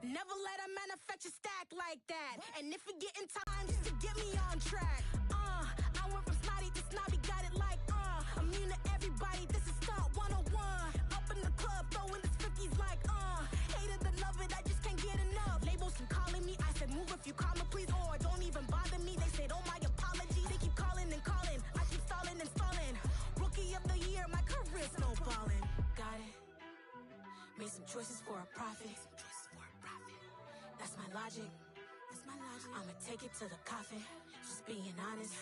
Never let a manufacture stack like that. And if it get in time, just to get me on track. I went from snotty to snobby, got it like, immune to everybody, this is stunt 101. Up in the club, throwing the 50s like, hate it and love it, I just can't get enough. Labels keep calling me, I said move if you call me, please, or don't even bother me. They said, oh my apologies, they keep calling and calling, I keep stalling and stalling. Rookie of the year, my career snowballing. Got it, made some choices for a profit. That's my logic. I'ma take it to the coffin. Just being honest.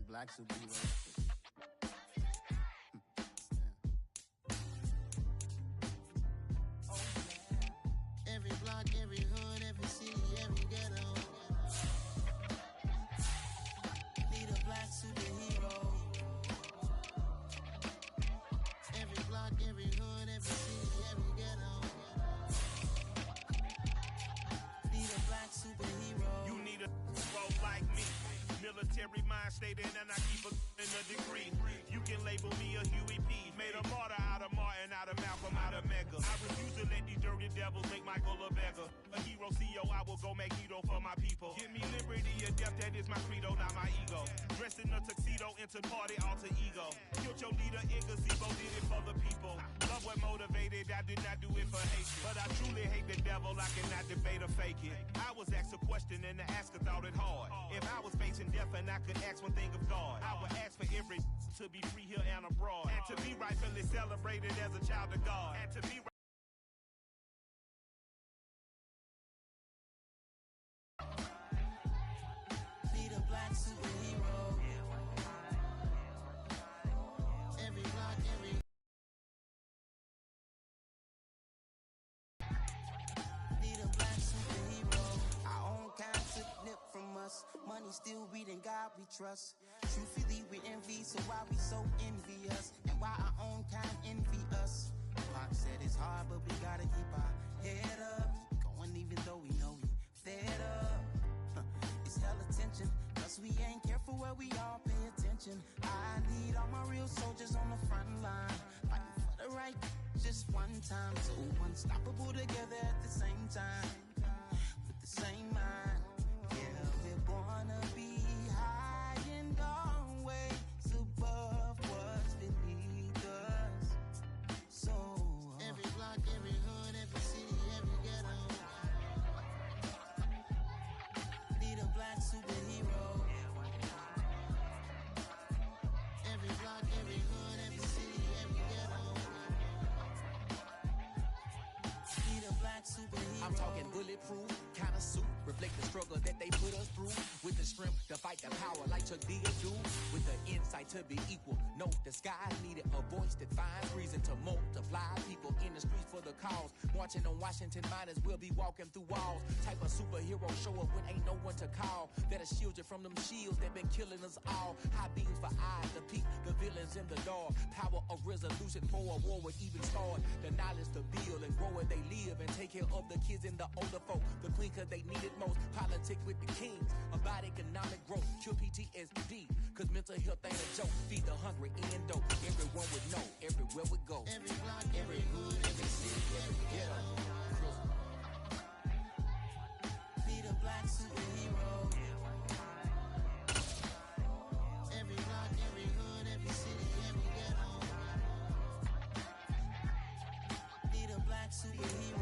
Black superhero. Every block, every hood, every city, every ghetto. Need a black superhero. Every block, every hood, every city, every ghetto. Need a black superhero. You need a hero like me. Military mind stated, and I keep in a degree. You can label me a Huey P. Made a martyr out of Martin, out of Malcolm, out of Mega. I refuse to let these dirty devils make Michael a beggar. A hero CEO, I will go Magneto for my people. Give me liberty or death, that is my credo, not my ego. Dressed in a tuxedo, enter party, alter ego. Killed your leader, in gazebo, did it for the people. Love what motivated, I did not do it for hate. But I truly hate the devil, I cannot debate or fake it. I was asked a question and the asker thought it hard. If I was facing death and I could ask one thing of God, I would ask for every to be free here and abroad, and to be rightfully celebrated as a child of God, and to be Need a black superhero. Every block, every need a black superhero. Our own kind took nip from us. Money still reading God we trust. Truthfully we envy, so why we so envious? And why our own kind envy us? Pac said it's hard, but we gotta keep our head up. Going even though we know we fed up. It's hell attention, cause we ain't careful where we all pay attention. I need all my real soldiers on the front line, fighting for the right just one time. So unstoppable together at the same time, with the same mind. Yeah, we're gonna be high and always above what's beneath us. So every block, every hood, every city, every ghetto need a black superhero. Every block, every hood, every city, every ghetto need a black superhero. I'm talking bulletproof kind of suit, reflect the struggle that they put us through. With the strength to fight the power like Chuck D do. With the insight to be equal. Note the sky needed a voice that finds reason to multiply. People in the streets for the cause. Marching on Washington, might as well be walking through walls. Type of superhero show up when ain't no one to call. That'll shield you from them shields that been killing us all. High beams for eyes to peek the villains in the dark. Power of resolution for a war would even start. The knowledge to build and grow where they live and take care of the kids and the older folk. The clean cause they need it most. Politic with the kings about economic growth. Cure PTSD cause mental health ain't a joke. Feed the hungry and dope. Everyone would know everywhere we go. Every block, every hood, every city, every ghetto need a black superhero. Every block, every hood, every city, every ghetto need a black superhero.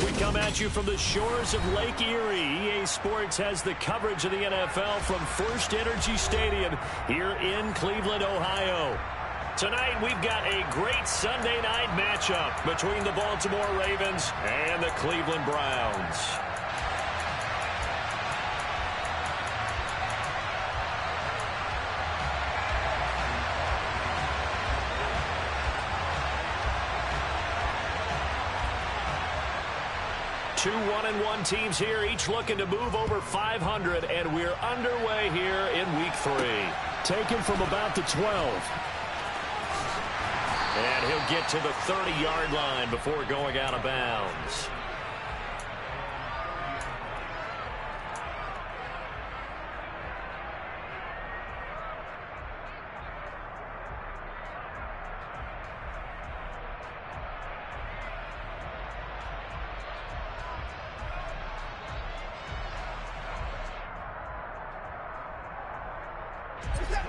We come at you from the shores of Lake Erie. EA Sports has the coverage of the NFL from First Energy Stadium here in Cleveland, Ohio. Tonight, we've got a great Sunday night matchup between the Baltimore Ravens and the Cleveland Browns. Two 1-1 teams here, each looking to move over 500, and we're underway here in Week 3. Taken from about the 12. And he'll get to the 30-yard line before going out of bounds.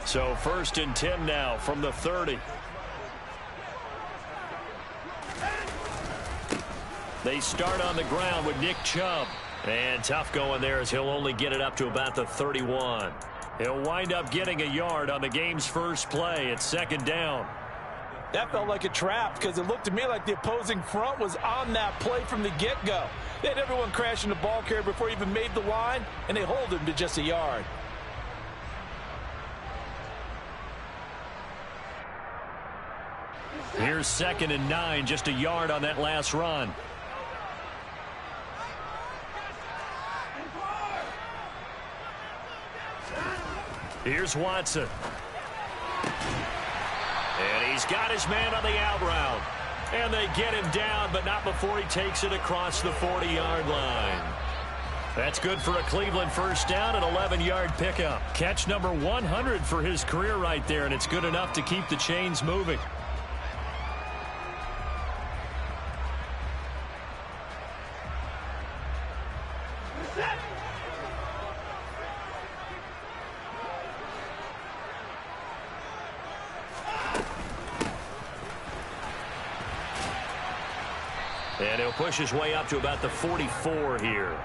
So 1st and 10 now from the 30. They start on the ground with Nick Chubb. And tough going there as he'll only get it up to about the 31. He'll wind up getting a yard on the game's first play. It's 2nd down. That felt like a trap because it looked to me like the opposing front was on that play from the get-go. They had everyone crashing the ball carrier before he even made the line, and they hold him to just a yard. Here's 2nd and 9, just a yard on that last run. Here's Watson. And he's got his man on the out route. And they get him down, but not before he takes it across the 40-yard line. That's good for a Cleveland first down, an 11-yard pickup. Catch number 100 for his career right there, and it's good enough to keep the chains moving. And he'll push his way up to about the 44 here.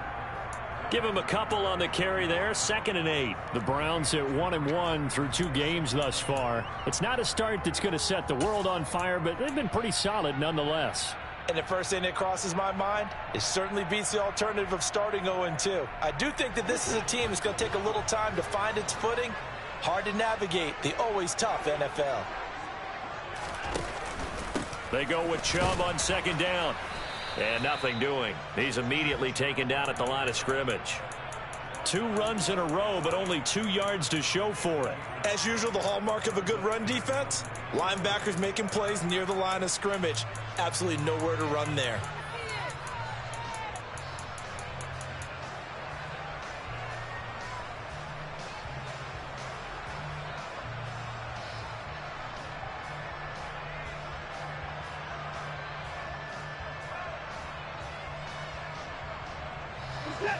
Give him a couple on the carry there. 2nd and 8. The Browns at 1-1 through 2 games thus far. It's not a start that's going to set the world on fire, but they've been pretty solid nonetheless. And the first thing that crosses my mind, it certainly beats the alternative of starting 0-2. I do think that this is a team that's going to take a little time to find its footing. Hard to navigate the always tough NFL. They go with Chubb on 2nd down. And nothing doing. He's immediately taken down at the line of scrimmage. 2 runs in a row, but only 2 yards to show for it. As usual, the hallmark of a good run defense, linebackers making plays near the line of scrimmage. Absolutely nowhere to run there.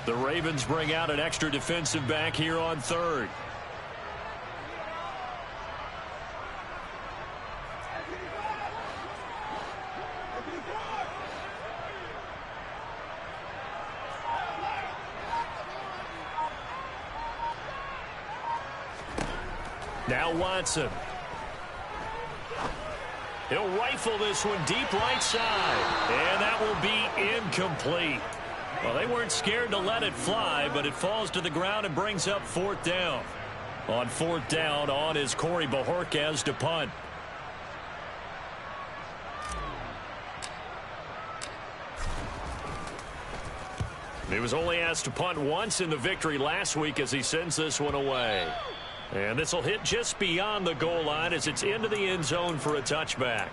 The Ravens bring out an extra defensive back here on 3rd. Now Watson. He'll rifle this one deep right side. And that will be incomplete. Well, they weren't scared to let it fly, but it falls to the ground and brings up 4th down. On 4th down, on is Corey Bojorquez to punt. He was only asked to punt once in the victory last week as he sends this one away. And this will hit just beyond the goal line as it's into the end zone for a touchback.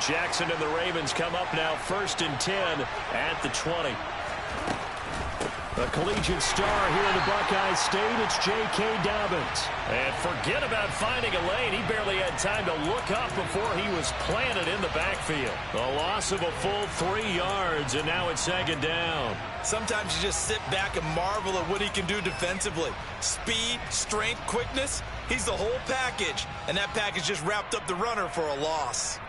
Jackson and the Ravens come up now 1st and 10 at the 20. A collegiate star here in the Buckeye State, it's J.K. Dobbins. And forget about finding a lane. He barely had time to look up before he was planted in the backfield. A loss of a full 3 yards, and now it's 2nd down. Sometimes you just sit back and marvel at what he can do defensively. Speed, strength, quickness, he's the whole package. And that package just wrapped up the runner for a loss.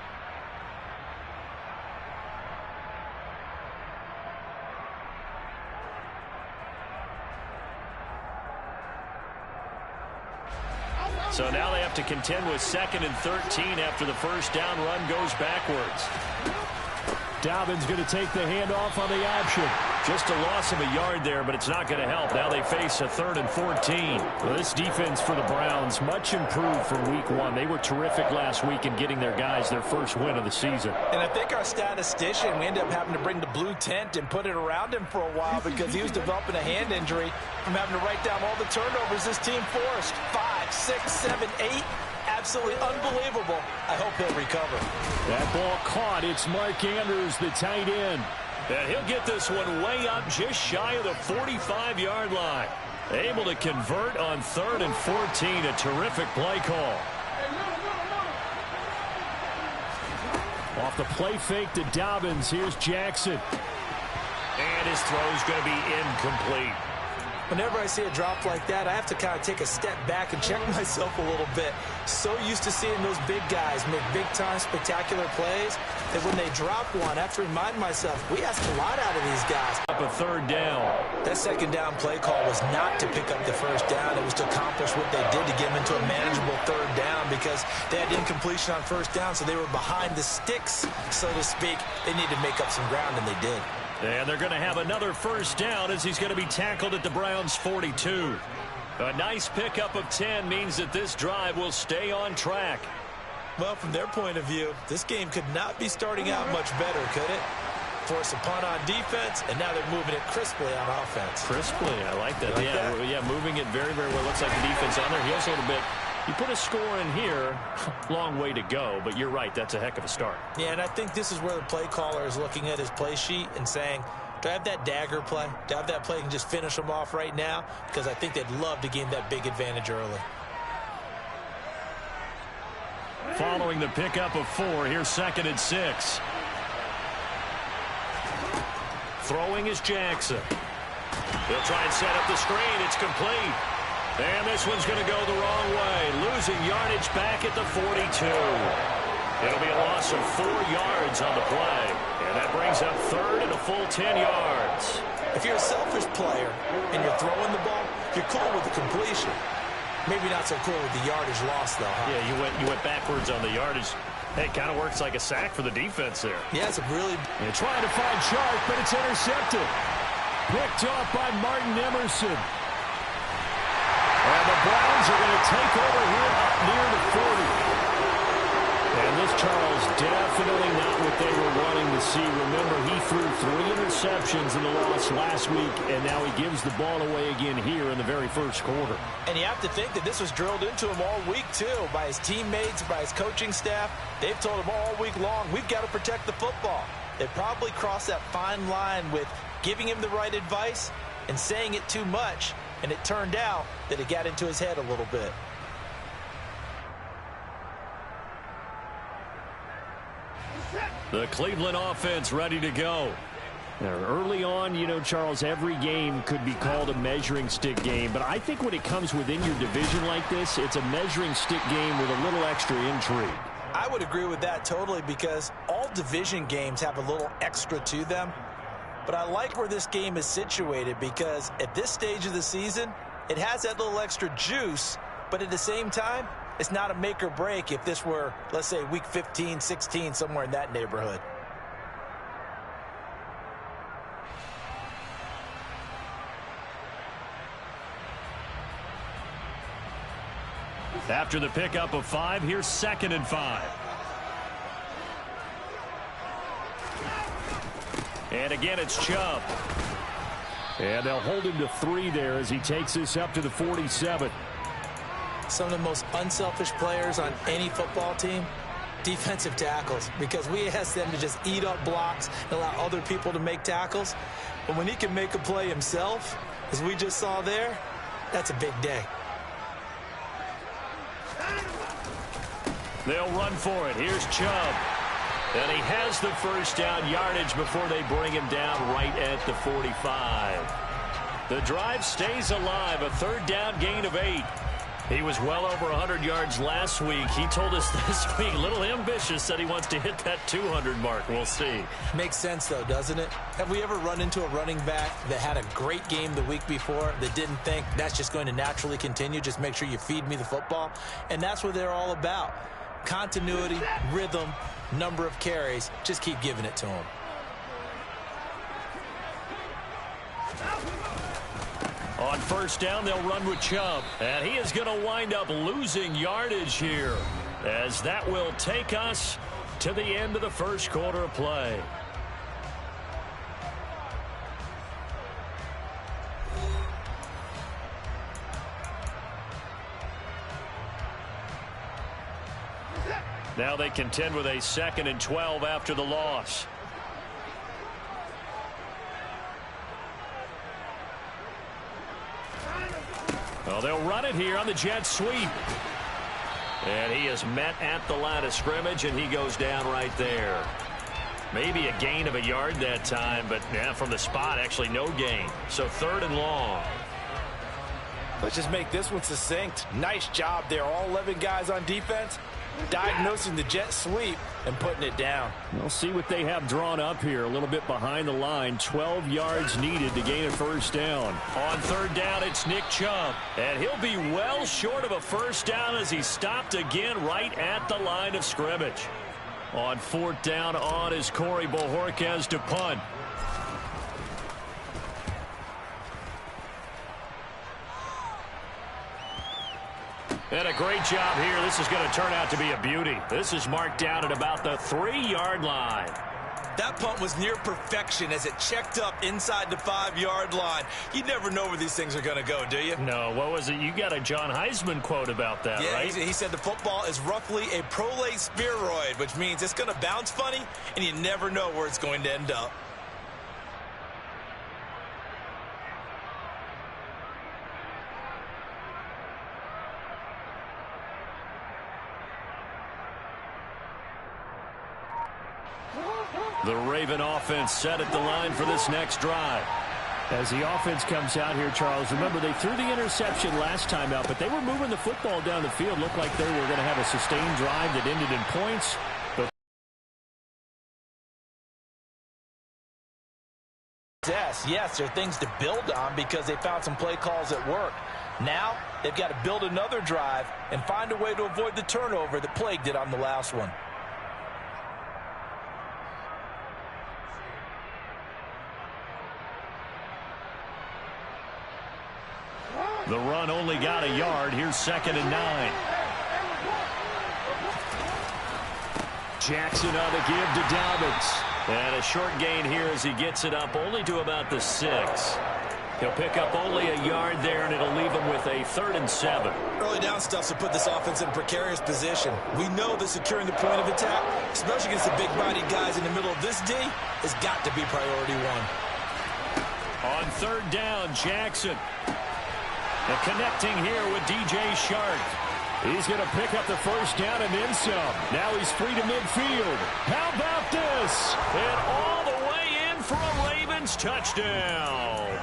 So now they have to contend with 2nd and 13 after the first down run goes backwards. Dobbins going to take the handoff on the option. Just a loss of a yard there, but it's not going to help. Now they face a 3rd and 14. Well, this defense for the Browns, much improved from week 1. They were terrific last week in getting their guys their first win of the season. And I think our statistician, we ended up having to bring the blue tent and put it around him for a while because he was developing a hand injury from having to write down all the turnovers this team forced. 5, 6, 7, 8. Absolutely unbelievable. I hope he'll recover. That ball caught. It's Mark Andrews, the tight end. And he'll get this one way up just shy of the 45-yard line. Able to convert on 3rd and 14. A terrific play call. Off the play fake to Dobbins. Here's Jackson. And his throw's going to be incomplete. Whenever I see a drop like that, I have to kind of take a step back and check myself a little bit. So used to seeing those big guys make big-time spectacular plays that when they drop one, I have to remind myself, we ask a lot out of these guys. Up a 3rd down. That 2nd down play call was not to pick up the 1st down. It was to accomplish what they did to get them into a manageable 3rd down because they had incompletion on 1st down, so they were behind the sticks, so to speak. They needed to make up some ground, and they did. And they're going to have another 1st down as he's going to be tackled at the Browns' 42. A nice pickup of 10 means that this drive will stay on track. Well, from their point of view, this game could not be starting out much better, could it? Force a punt on defense, and now they're moving it crisply on offense. Crisply, I like that. Yeah, moving it very, very well. Looks like the defense on there. Heels a little bit. You put a score in here, long way to go, but you're right, that's a heck of a start. Yeah, and I think this is where the play caller is looking at his play sheet and saying, do I have that dagger play? Do I have that play and just finish them off right now? Because I think they'd love to gain that big advantage early. Following the pickup of 4, here's 2nd and 6. Throwing is Jackson. He'll try and set up the screen. It's complete. And this one's going to go the wrong way. Losing yardage back at the 42. It'll be a loss of 4 yards on the play. And that brings up 3rd and a full 10 yards. If you're a selfish player and you're throwing the ball, you're cool with the completion. Maybe not so cool with the yardage loss, though, huh? Yeah, you went backwards on the yardage. Hey, it kind of works like a sack for the defense there. Yeah, it's a really... They're trying to find Sharp, but it's intercepted. Picked off by Martin Emerson. And the Browns are going to take over here up near the 40. And this Charles definitely not what they were wanting to see. Remember, he threw 3 interceptions in the loss last week, and now he gives the ball away again here in the very first quarter. And you have to think that this was drilled into him all week, too, by his teammates, by his coaching staff. They've told him all week long, we've got to protect the football. They probably crossed that fine line with giving him the right advice and saying it too much. And it turned out that it got into his head a little bit. The Cleveland offense ready to go. Now, early on, you know, Charles, every game could be called a measuring stick game. But I think when it comes within your division like this, it's a measuring stick game with a little extra intrigue. I would agree with that totally because all division games have a little extra to them. But I like where this game is situated because at this stage of the season, it has that little extra juice, but at the same time, it's not a make or break if this were, let's say, week 15, 16, somewhere in that neighborhood. After the pickup of 5, here's 2nd and 5. And again, it's Chubb. And they'll hold him to 3 there as he takes this up to the 47. Some of the most unselfish players on any football team, defensive tackles, because we ask them to just eat up blocks and allow other people to make tackles. But when he can make a play himself, as we just saw there, that's a big day. They'll run for it. Here's Chubb. And he has the first down yardage before they bring him down right at the 45. The drive stays alive. A 3rd down gain of 8. He was well over 100 yards last week. He told us this week, a little ambitious, said he wants to hit that 200 mark. We'll see. Makes sense, though, doesn't it? Have we ever run into a running back that had a great game the week before that didn't think that's just going to naturally continue? Just make sure you feed me the football. And that's what they're all about. Continuity, rhythm, number of carries. Just keep giving it to him. On first down, they'll run with Chubb. And he is going to wind up losing yardage here, as that will take us to the end of the first quarter of play. Now they contend with a 2nd and 12 after the loss. Well, they'll run it here on the jet sweep. And he is met at the line of scrimmage, and he goes down right there. Maybe a gain of a yard that time, but yeah, from the spot, actually no gain. So 3rd and long. Let's just make this one succinct. Nice job there. All 11 guys on defense diagnosing the jet sweep and putting it down. We'll see what they have drawn up here. A little bit behind the line. 12 yards needed to gain a first down. On 3rd down, it's Nick Chubb. And he'll be well short of a first down as he stopped again right at the line of scrimmage. On 4th down, on is Corey Bojorquez to punt. And a great job here. This is going to turn out to be a beauty. This is marked down at about the 3-yard line. That punt was near perfection as it checked up inside the 5-yard line. You never know where these things are going to go, do you? No. What was it? You got a John Heisman quote about that, right? He said the football is roughly a prolate spheroid, which means it's going to bounce funny, and you never know where it's going to end up. The Raven offense set at the line for this next drive. As the offense comes out here, Charles, remember they threw the interception last time out, but they were moving the football down the field. Looked like they were going to have a sustained drive that ended in points. But yes, there are things to build on because they found some play calls that work. Now they've got to build another drive and find a way to avoid the turnover that plagued it on the last one. The run only got a yard. Here's 2nd and 9. Jackson on the give to Dobbins. And a short gain here as he gets it up only to about the 6. He'll pick up only a yard there, and it'll leave him with a 3rd and 7. Early down stuff to put this offense in a precarious position. We know that securing the point of attack, especially against the big-bodied guys in the middle of this D, has got to be priority 1. On 3rd down, Jackson. And connecting here with DJ Shark. He's going to pick up the first down and then some. Now he's free to midfield. How about this? And all the way in for a Ravens touchdown.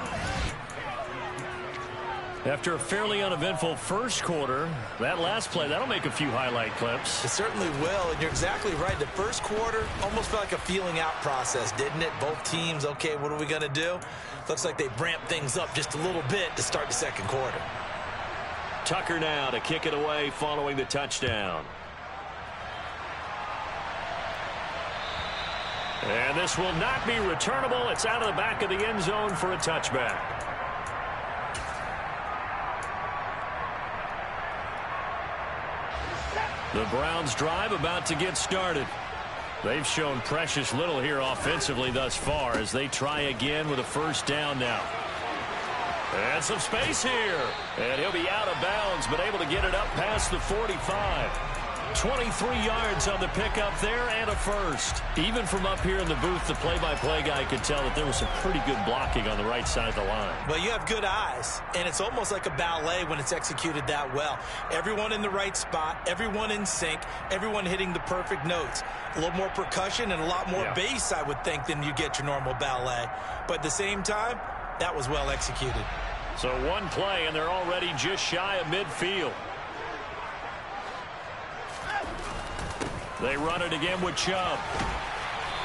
After a fairly uneventful first quarter, that last play, that'll make a few highlight clips. It certainly will, and you're exactly right. The first quarter almost felt like a feeling out process, didn't it? Both teams, okay, what are we going to do? Looks like they've ramped things up just a little bit to start the second quarter. Tucker now to kick it away following the touchdown. And this will not be returnable. It's out of the back of the end zone for a touchback. The Browns drive about to get started. They've shown precious little here offensively thus far as they try again with a first down now. And some space here. And he'll be out of bounds, but able to get it up past the 45. 23 yards on the pickup there and a first. Even from up here in the booth, the play-by-play guy could tell that there was some pretty good blocking on the right side of the line. Well, you have good eyes, and it's almost like a ballet when it's executed that well. Everyone in the right spot, everyone in sync, everyone hitting the perfect notes. A little more percussion and a lot more bass, I would think, than you get your normal ballet. But at the same time, that was well executed. So one play, and they're already just shy of midfield. They run it again with Chubb.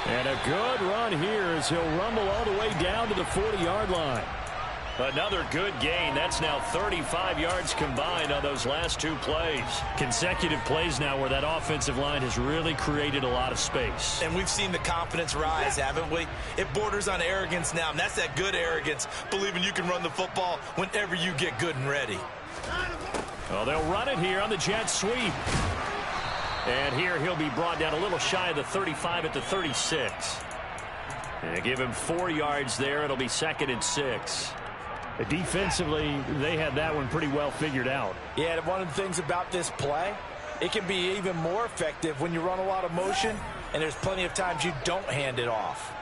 And a good run here as he'll rumble all the way down to the 40-yard line. Another good gain. That's now 35 yards combined on those last 2 plays. Consecutive plays now where that offensive line has really created a lot of space. And we've seen the confidence rise, haven't we? It borders on arrogance now, and that's that good arrogance, believing you can run the football whenever you get good and ready. Well, they'll run it here on the jet sweep. And here he'll be brought down a little shy of the 35 at the 36. And give him 4 yards there. It'll be 2nd and 6. Defensively, they had that one pretty well figured out. Yeah, one of the things about this play, it can be even more effective when you run a lot of motion, and there's plenty of times you don't hand it off.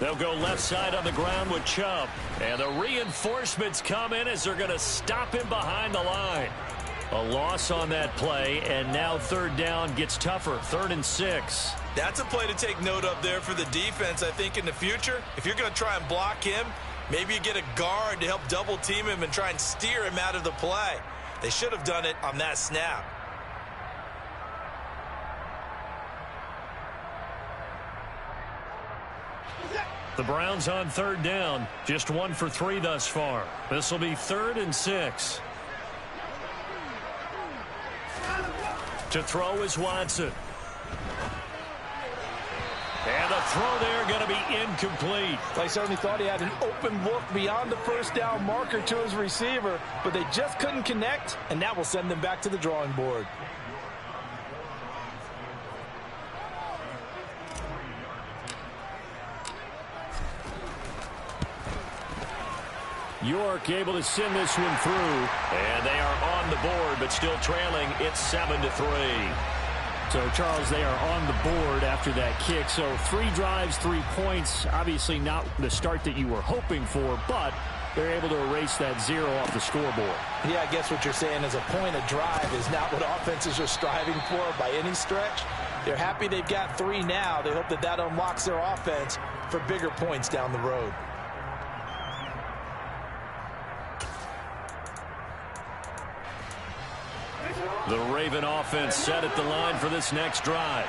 They'll go left side on the ground with Chubb. And the reinforcements come in as they're going to stop him behind the line. A loss on that play, and now 3rd down gets tougher. 3rd and 6. That's a play to take note of there for the defense, I think, in the future. If you're going to try and block him, maybe you get a guard to help double team him and try and steer him out of the play. They should have done it on that snap. The Browns on 3rd down. Just 1 for 3 thus far. This will be 3rd and 6. To throw is Watson. And the throw there going to be incomplete. I certainly thought he had an open look beyond the 1st down marker to his receiver, but they just couldn't connect, and that will send them back to the drawing board. York able to send this one through. And they are on the board, but still trailing. It's 7-3. So, Charles, they are on the board after that kick. So 3 drives, 3 points. Obviously not the start that you were hoping for, but they're able to erase that 0 off the scoreboard. Yeah, I guess what you're saying is a point of drive is not what offenses are striving for by any stretch. They're happy they've got 3 now. They hope that that unlocks their offense for bigger points down the road. The Raven offense set at the line for this next drive.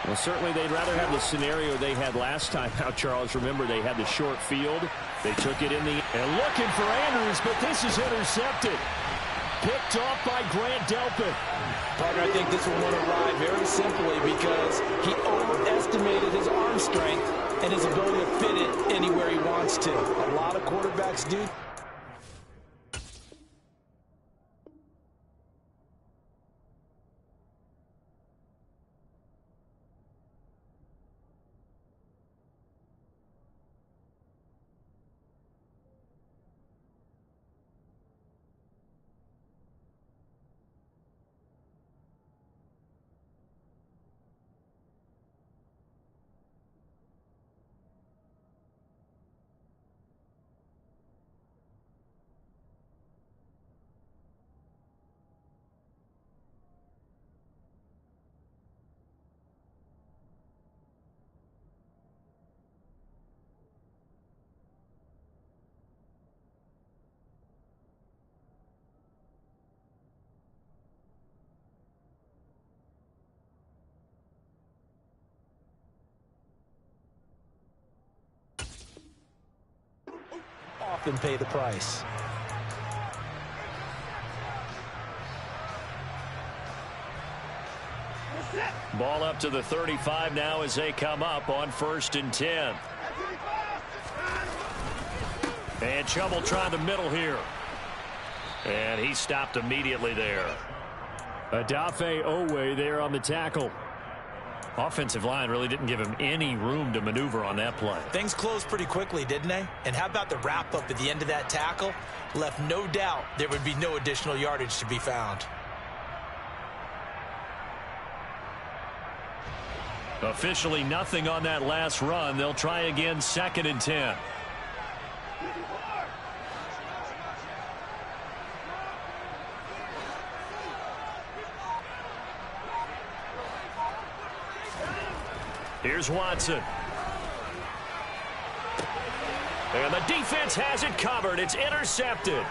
Well, certainly they'd rather have the scenario they had last time out, Charles. Remember, they had the short field. They took it in the... And looking for Andrews, but this is intercepted. Picked off by Grant Delpit. Partner, I think this one went awry very simply because he overestimated his arm strength and his ability to fit it anywhere he wants to. A lot of quarterbacks do. Often pay the price. Ball up to the 35 now as they come up on 1st and 10. And Chubb will try the middle here. And he stopped immediately there. Odafe Oweh there on the tackle. Offensive line really didn't give him any room to maneuver on that play. Things closed pretty quickly, didn't they? And how about the wrap-up at the end of that tackle? Left no doubt there would be no additional yardage to be found. Officially nothing on that last run. They'll try again 2nd and 10. Here's Watson. And the defense has it covered. It's intercepted.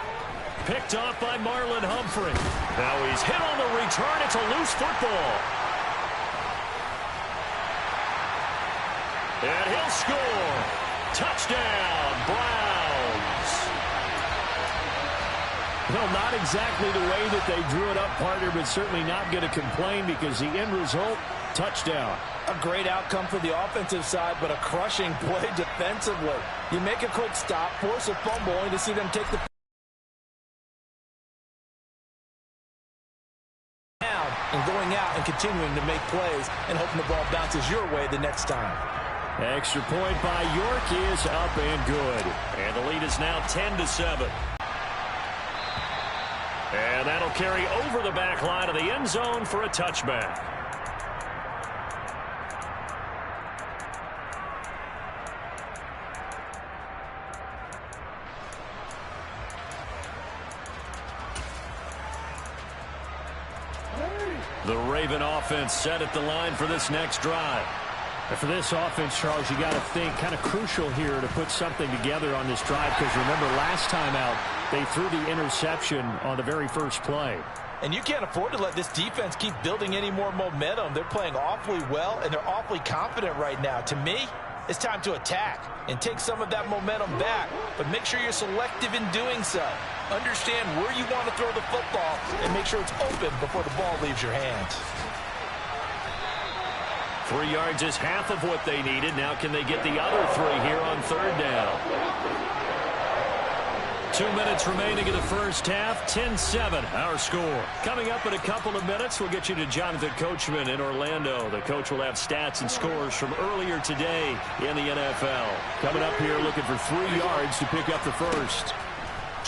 Picked off by Marlon Humphrey. Now he's hit on the return. It's a loose football. And he'll score. Touchdown, Browns. Well, not exactly the way that they drew it up, partner, but certainly not going to complain because the end result, touchdown. A great outcome for the offensive side, but a crushing play defensively. You make a quick stop, force a fumble, only to see them take the down and going out and continuing to make plays and hoping the ball bounces your way the next time. Extra point by York is up and good. And the lead is now 10-7. And that'll carry over the back line of the end zone for a touchback. The Raven offense set at the line for this next drive. And for this offense, Charles, you got to think kind of crucial here to put something together on this drive because remember last time out they threw the interception on the very first play. And you can't afford to let this defense keep building any more momentum. They're playing awfully well, and they're awfully confident right now. To me, it's time to attack and take some of that momentum back, but make sure you're selective in doing so. Understand where you want to throw the football and make sure it's open before the ball leaves your hands. 3 yards is half of what they needed. Now can they get the other 3 here on third down? 2 minutes remaining in the first half. 10-7 our score. Coming up in a couple of minutes, we'll get you to Jonathan Coachman in Orlando. The coach will have stats and scores from earlier today in the NFL. Coming up here looking for 3 yards to pick up the first.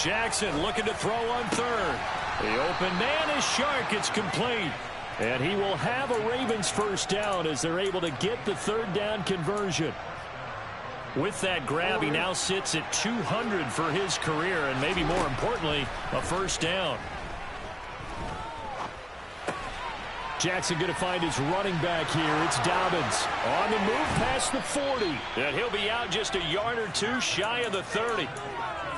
Jackson looking to throw on third. The open man is Shark. It's complete. And he will have a Ravens first down as they're able to get the third down conversion. With that grab, he now sits at 200 for his career, and maybe more importantly, a first down. Jackson going to find his running back here. It's Dobbins on the move past the 40. And he'll be out just a yard or two shy of the 30.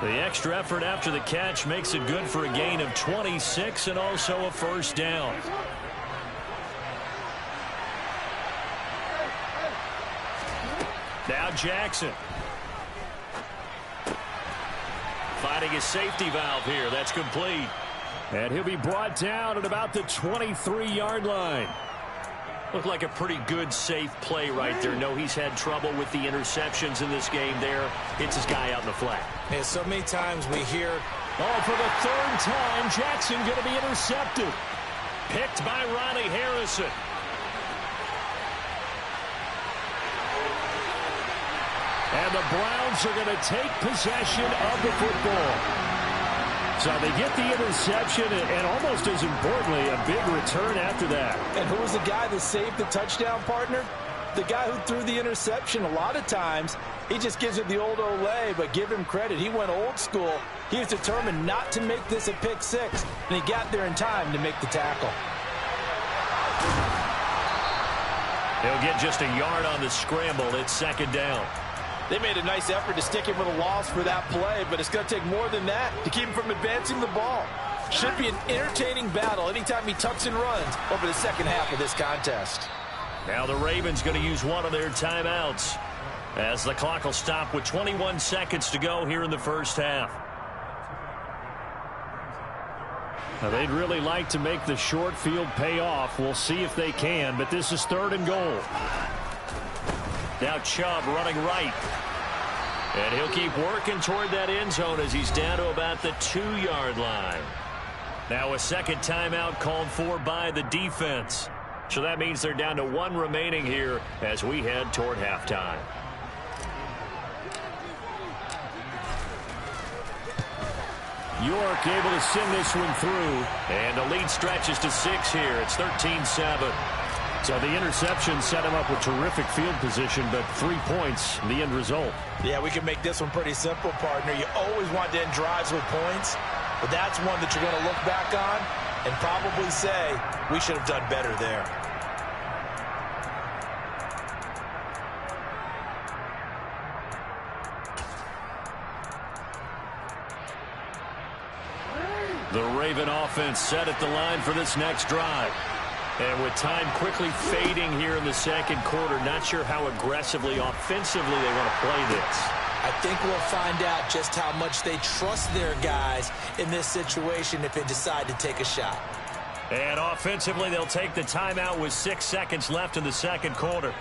The extra effort after the catch makes it good for a gain of 26 and also a first down. Now Jackson. Finding his safety valve here. That's complete. And he'll be brought down at about the 23-yard line. Looked like a pretty good, safe play right there. No, he's had trouble with the interceptions in this game there. Hits his guy out in the flat. Yeah, so many times we hear, oh, for the third time, Jackson going to be intercepted. Picked by Ronnie Harrison. And the Browns are going to take possession of the football. So they get the interception and almost as importantly, a big return after that. And who was the guy that saved the touchdown, partner? The guy who threw the interception. A lot of times, he just gives it the old Olay, but give him credit. He went old school. He was determined not to make this a pick six, and he got there in time to make the tackle. He'll get just a yard on the scramble. It's second down. They made a nice effort to stick him with a loss for that play, but it's going to take more than that to keep him from advancing the ball. Should be an entertaining battle anytime he tucks and runs over the second half of this contest. Now the Ravens going to use one of their timeouts as the clock will stop with 21 seconds to go here in the first half. Now they'd really like to make the short field pay off. We'll see if they can, but this is third and goal. Now Chubb running right. And he'll keep working toward that end zone as he's down to about the 2-yard line. Now a second timeout called for by the defense. So that means they're down to 1 remaining here as we head toward halftime. York able to send this one through. And the lead stretches to 6 here. It's 13-7. So the interception set him up with terrific field position, but 3 points, the end result. Yeah, we can make this one pretty simple, partner. You always want to end drives with points, but that's one that you're going to look back on and probably say, we should have done better there. The Raven offense set at the line for this next drive. And with time quickly fading here in the second quarter, not sure how aggressively, offensively they want to play this. I think we'll find out just how much they trust their guys in this situation if they decide to take a shot. And offensively, they'll take the timeout with 6 seconds left in the second quarter.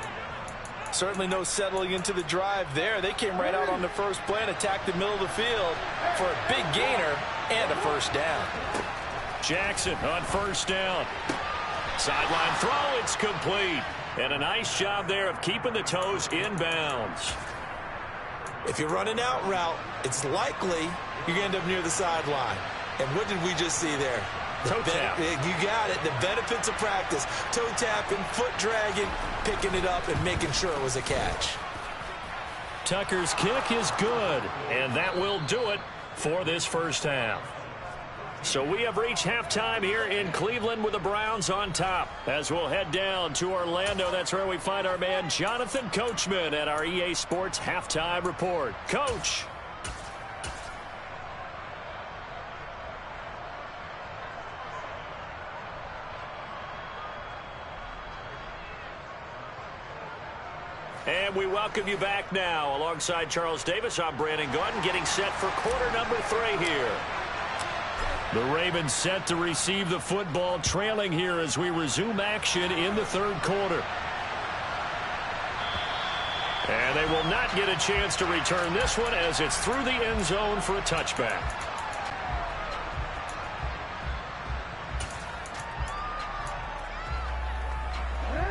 Certainly no settling into the drive there. They came right out on the first play and attacked the middle of the field for a big gainer and a first down. Jackson on first down. Sideline throw, it's complete. And a nice job there of keeping the toes in bounds. If you're running out route, it's likely you're going to end up near the sideline. And what did we just see there? Toe tap. You got it. The benefits of practice. Toe tapping, foot dragging, picking it up, and making sure it was a catch. Tucker's kick is good, and that will do it for this first half. So we have reached halftime here in Cleveland with the Browns on top. As we'll head down to Orlando, that's where we find our man Jonathan Coachman at our EA Sports Halftime Report. Coach. And we welcome you back now. Alongside Charles Davis, I'm Brandon Gaudin, getting set for quarter number 3 here. The Ravens set to receive the football, trailing here as we resume action in the third quarter. And they will not get a chance to return this one as it's through the end zone for a touchback.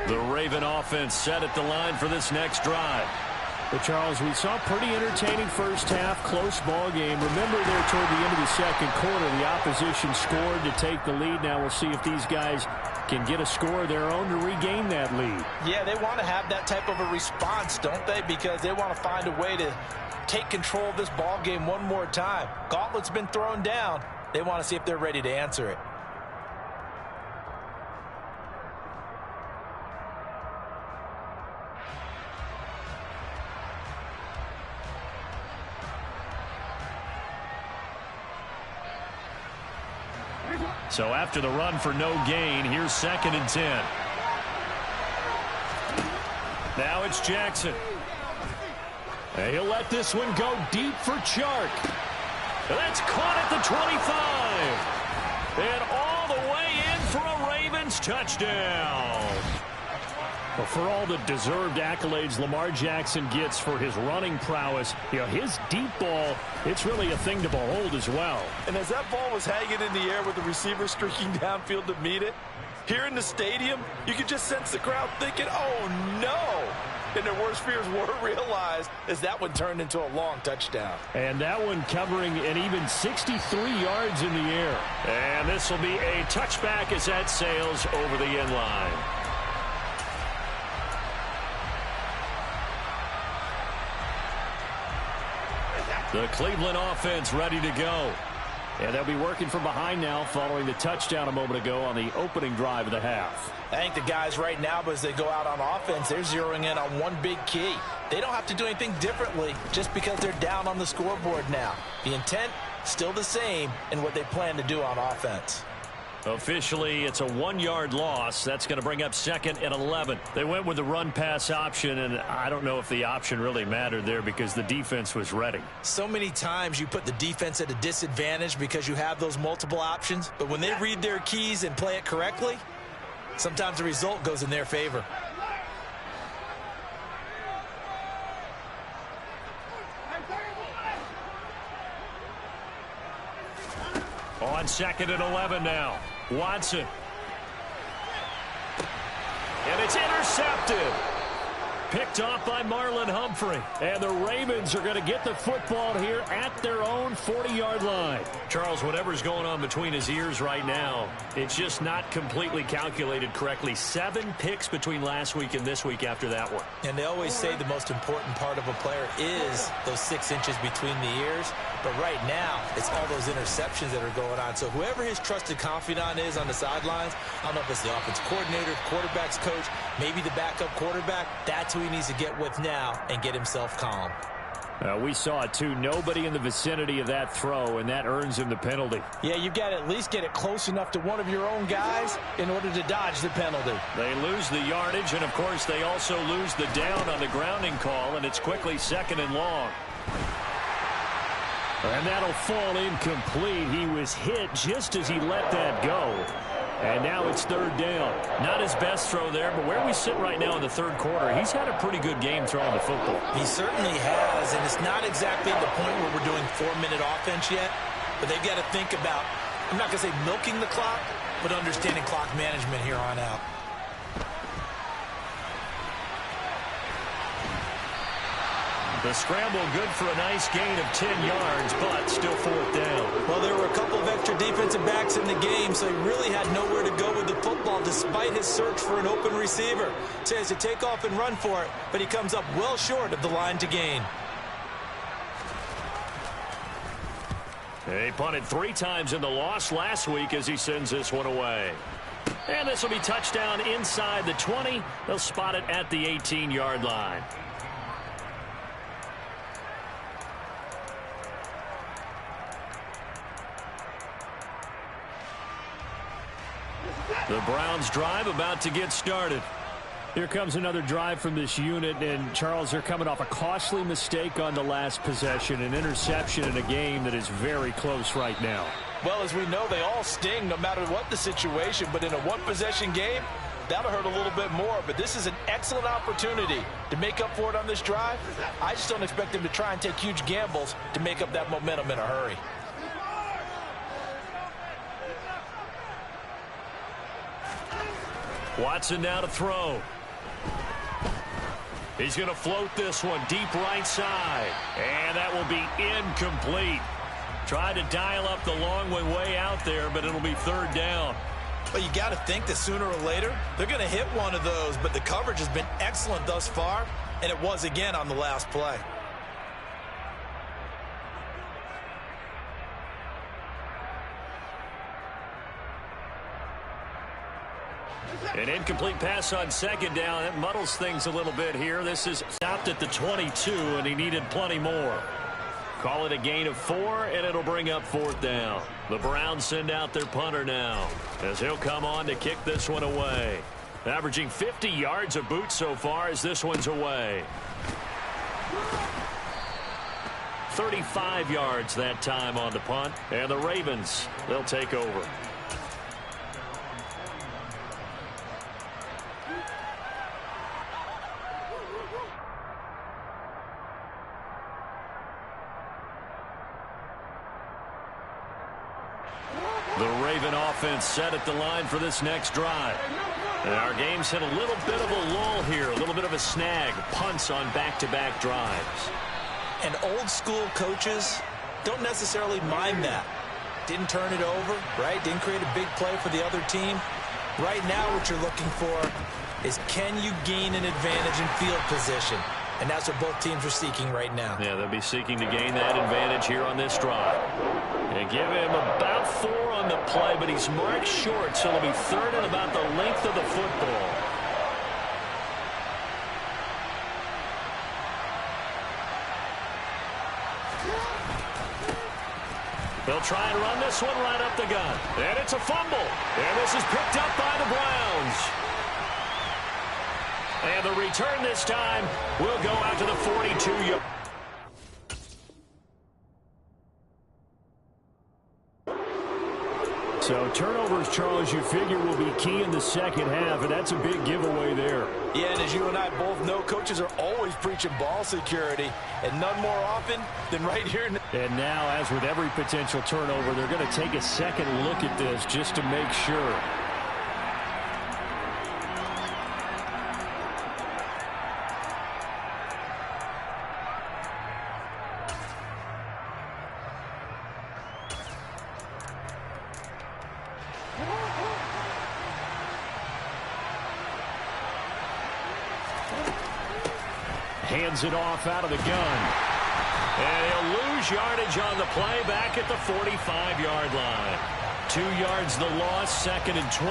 The Raven offense set at the line for this next drive. But, Charles, we saw a pretty entertaining first half, close ball game. Remember there toward the end of the second quarter, the opposition scored to take the lead. Now we'll see if these guys can get a score of their own to regain that lead. Yeah, they want to have that type of a response, don't they? Because they want to find a way to take control of this ball game one more time. Gauntlet's been thrown down. They want to see if they're ready to answer it. So after the run for no gain, here's 2nd and 10. Now it's Jackson. And he'll let this one go deep for Chark. And that's caught at the 25. And all the way in for a Ravens touchdown. Well, for all the deserved accolades Lamar Jackson gets for his running prowess, his deep ball, it's really a thing to behold as well. And as that ball was hanging in the air with the receiver streaking downfield to meet it, here in the stadium, you could just sense the crowd thinking, oh, no. And their worst fears were realized as that one turned into a long touchdown. And that one covering an even 63 yards in the air. And this will be a touchback as that sails over the end line. The Cleveland offense ready to go. And they'll be working from behind now following the touchdown a moment ago on the opening drive of the half. I think the guys right now, as they go out on offense, they're zeroing in on one big key. They don't have to do anything differently just because they're down on the scoreboard now. The intent, still the same in what they plan to do on offense. Officially, it's a 1-yard loss. That's going to bring up 2nd and 11. They went with the run-pass option, and I don't know if the option really mattered there because the defense was ready. So many times you put the defense at a disadvantage because you have those multiple options, but when they read their keys and play it correctly, sometimes the result goes in their favor. On 2nd and 11 now. Watson. And it's intercepted. Picked off by Marlon Humphrey. And the Ravens are going to get the football here at their own 40-yard line. Charles, whatever's going on between his ears right now, it's just not completely calculated correctly. 7 picks between last week and this week after that one. And they always say the most important part of a player is those 6 inches between the ears. But right now, it's all those interceptions that are going on. So whoever his trusted confidant is on the sidelines, I don't know if it's the offense coordinator, quarterback's coach, maybe the backup quarterback, that's who he needs to get with now and get himself calm. We saw it, too. Nobody in the vicinity of that throw, and that earns him the penalty. Yeah, you've got to at least get it close enough to one of your own guys in order to dodge the penalty. They lose the yardage, and, of course, they also lose the down on the grounding call, and it's quickly 2nd and long. And that'll fall incomplete. He was hit just as he let that go. And now it's third down. Not his best throw there, but where we sit right now in the third quarter, he's had a pretty good game throwing the football. He certainly has, and it's not exactly the point where we're doing 4-minute offense yet, but they've got to think about, I'm not going to say milking the clock, but understanding clock management here on out. The scramble good for a nice gain of 10 yards, but still fourth down. Well, there were a couple of extra defensive backs in the game, so he really had nowhere to go with the football despite his search for an open receiver. So he has to take off and run for it, but he comes up well short of the line to gain. He punted 3 times in the loss last week as he sends this one away. And this will be touchdown inside the 20. They'll spot it at the 18-yard line. The Browns drive about to get started. Here comes another drive from this unit, and Charles, they're coming off a costly mistake on the last possession, an interception in a game that is very close right now. Well, as we know, they all sting no matter what the situation, but in a one-possession game, that'll hurt a little bit more. But this is an excellent opportunity to make up for it on this drive. I just don't expect them to try and take huge gambles to make up that momentum in a hurry. Watson now to throw. He's going to float this one deep right side. And that will be incomplete. Tried to dial up the long way out there, but it'll be third down. But you got to think that sooner or later, they're going to hit one of those. But the coverage has been excellent thus far, and it was again on the last play. An incomplete pass on second down. That muddles things a little bit here. This is stopped at the 22, and he needed plenty more. Call it a gain of 4, and it'll bring up fourth down. The Browns send out their punter now, as he'll come on to kick this one away. Averaging 50 yards a boot so far as this one's away. 35 yards that time on the punt, and the Ravens, they'll take over. Offense set at the line for this next drive. And our game's hit a little bit of a lull here, a little bit of a snag, punts on back-to-back drives. And old school coaches don't necessarily mind that. Didn't turn it over, right? Didn't create a big play for the other team. Right now what you're looking for is, can you gain an advantage in field position? And that's what both teams are seeking right now. Yeah, they'll be seeking to gain that advantage here on this drive. They give him about 4 on the play, but he's marked short, so it'll be third and about the length of the football. They'll try and run this one right up the gut. And it's a fumble. And this is picked up by the Browns. And the return this time will go out to the 42-yard. So turnovers, Charles, you figure will be key in the second half, and that's a big giveaway there. Yeah, and as you and I both know, coaches are always preaching ball security, and none more often than right here. And now, as with every potential turnover, they're going to take a second look at this just to make sure. Hands it off out of the gun. And he'll lose yardage on the play back at the 45-yard line. 2 yards the loss, second and 12.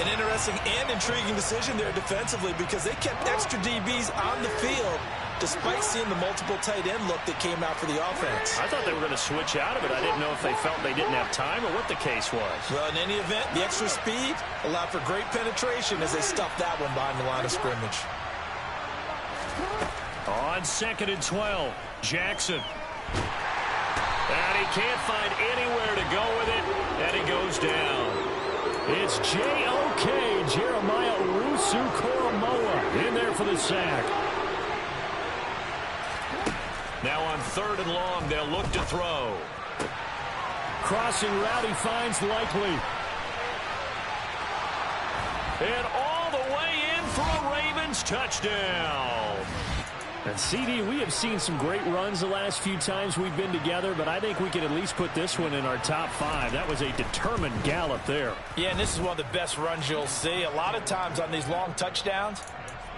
An interesting and intriguing decision there defensively, because they kept extra DBs on the field despite seeing the multiple tight end look that came out for the offense. I thought they were going to switch out of it. I didn't know if they felt they didn't have time or what the case was. Well, in any event, the extra speed allowed for great penetration as they stuffed that one behind the line of scrimmage. On second and 12, Jackson. And he can't find anywhere to go with it, and he goes down. It's J.O.K. Jeremiah Owusu-Koramoah in there for the sack. Now on 3rd and long, they'll look to throw. Crossing route, he finds Likely. And all the way in for a Ravens touchdown. And CD, we have seen some great runs the last few times we've been together, but I think we can at least put this one in our top 5. That was a determined gallop there. Yeah, and this is one of the best runs you'll see. A lot of times on these long touchdowns,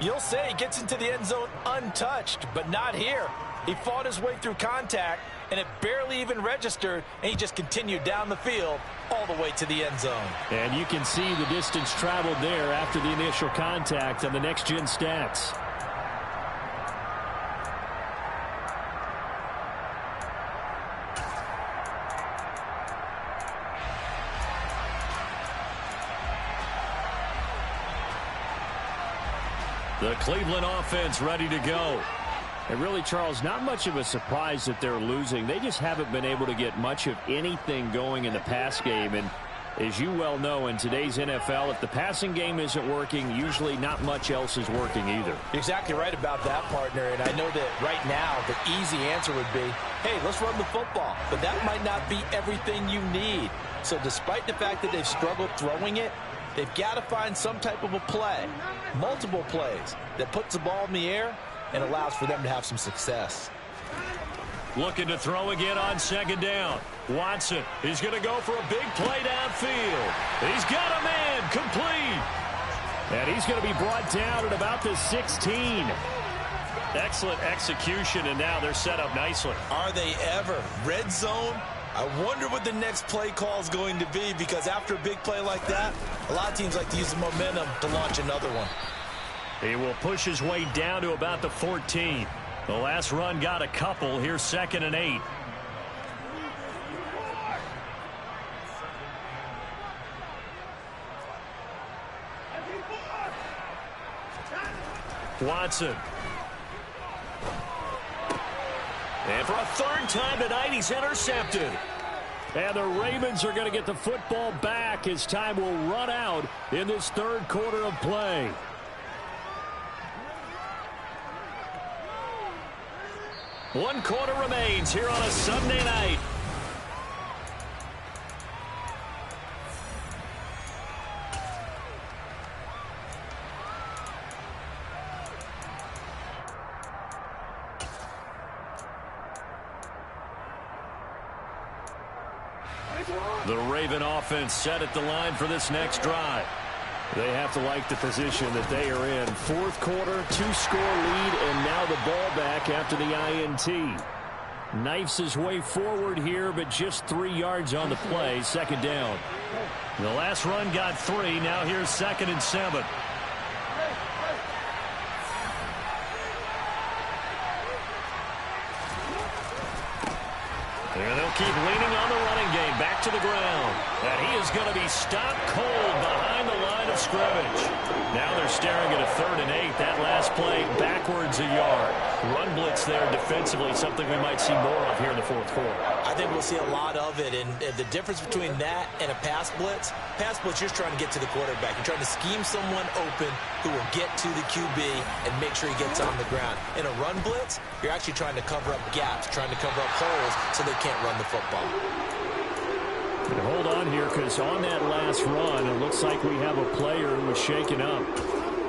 you'll say he gets into the end zone untouched, but not here. He fought his way through contact, and it barely even registered, and he just continued down the field all the way to the end zone. And you can see the distance traveled there after the initial contact on the next-gen stats. The Cleveland offense ready to go. And really, Charles, not much of a surprise that they're losing. They just haven't been able to get much of anything going in the pass game. And as you well know, in today's NFL, if the passing game isn't working, usually not much else is working either. You're exactly right about that, partner. And I know that right now the easy answer would be, hey, let's run the football. But that might not be everything you need. So despite the fact that they've struggled throwing it, they've got to find some type of a play, multiple plays, that puts the ball in the air and allows for them to have some success. Looking to throw again on 2nd down. Watson is going to go for a big play downfield. He's got a man complete. And he's going to be brought down at about the 16. Excellent execution, and now they're set up nicely. Are they ever? Red zone? I wonder what the next play call is going to be, because after a big play like that, a lot of teams like to use the momentum to launch another one. He will push his way down to about the 14. The last run got a couple. Here's 2nd and 8. Watson. And for a 3rd time tonight, he's intercepted. And the Ravens are going to get the football back as time will run out in this 3rd quarter of play. One quarter remains here on a Sunday night. The Raven offense set at the line for this next drive. They have to like the position that they are in. 4th quarter, 2-score lead, and now the ball back after the INT. Knifes his way forward here, but just 3 yards on the play. 2nd down. The last run got 3. Now here's 2nd and 7. And they'll keep leaning on the running game. Back to the ground. And he is going to be stopped cold behind the line of scrimmage. Now they're staring at a 3rd and 8. That last play backwards a yard. Run blitz there defensively, something we might see more of here in the 4th quarter. I think we'll see a lot of it. And the difference between that and a pass blitz, you're just trying to get to the quarterback. You're trying to scheme someone open who will get to the QB and make sure he gets on the ground. In a run blitz, you're actually trying to cover up gaps, trying to cover up holes so they can't run the football. And hold on here, because on that last run, it looks like we have a player who was shaken up.